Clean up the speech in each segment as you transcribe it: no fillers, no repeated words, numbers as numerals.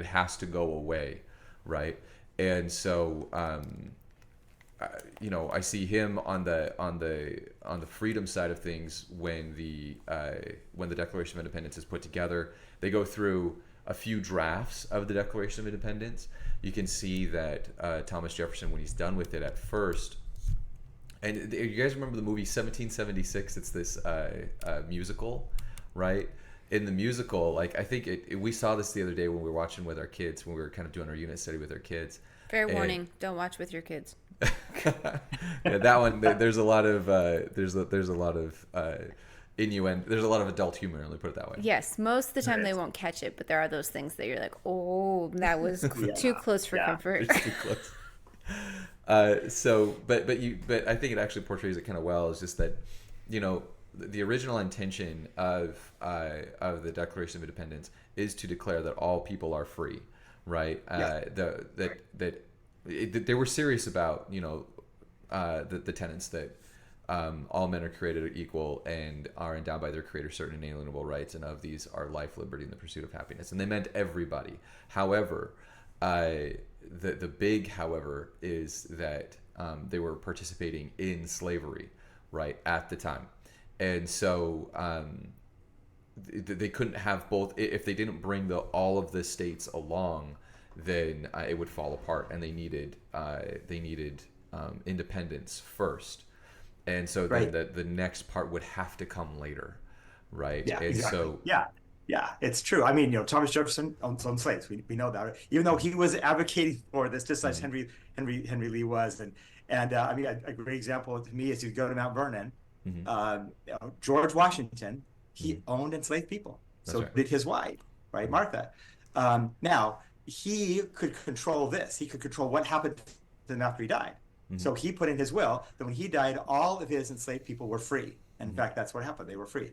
it has to go away, right? And so I see him on the freedom side of things when the Declaration of Independence is put together. They go through a few drafts of the Declaration of Independence. You can see that Thomas Jefferson, when he's done with it at first, and you guys remember the movie 1776? It's this musical, right? In the musical, like I think we saw this the other day when we were watching with our kids, when we were kind of doing our unit study with our kids. Fair And warning, don't watch with your kids. yeah, that one. There's a lot of there's a lot of innuendo. There's a lot of adult humor. Let me put it that way. Yes, most of the time they Right. won't catch it, but there are those things that you're like, oh, that was Yeah. too close for Yeah. comfort. It's too close. But I think it actually portrays it kind of well. Is just that, the original intention of the Declaration of Independence is to declare that all people are free, right? Yeah. They were serious about the tenets that all men are created equal and are endowed by their creator certain inalienable rights, and of these are life, liberty, and the pursuit of happiness. And they meant everybody. However, the big however is that they were participating in slavery, right, at the time. And so they couldn't have both. If they didn't bring all of the states along, then it would fall apart, and they needed independence first. And so then Right. the next part would have to come later, right? Yeah, And exactly. so Yeah. Yeah, it's true. I mean, Thomas Jefferson owned some slaves. We know that, right? Even though he was advocating for this, just as mhm, Henry Lee was, and I mean, a great example to me is you go to Mount Vernon. mhm, George Washington, mhm, he owned enslaved people. that's So right. did his wife, right, Mhm, Martha. Now he could control this. He could control what happened to him after he died. mhm, So he put in his will that when he died, all of his enslaved people were free. And in mhm. fact, that's what happened. They were free.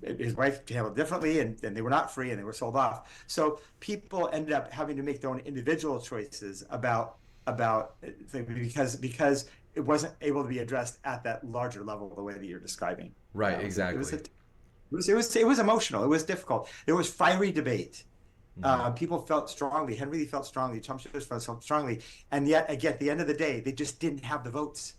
His wife handled it differently, and they were not free, and they were sold off. So people ended up having to make their own individual choices about because it wasn't able to be addressed at that larger level the way that you're describing. Right, It was exactly. it was emotional. It was difficult. There was fiery debate. Mhm, People felt strongly. Henry felt strongly. Thomas Jefferson felt strongly, and yet again, at the end of the day, they just didn't have the votes.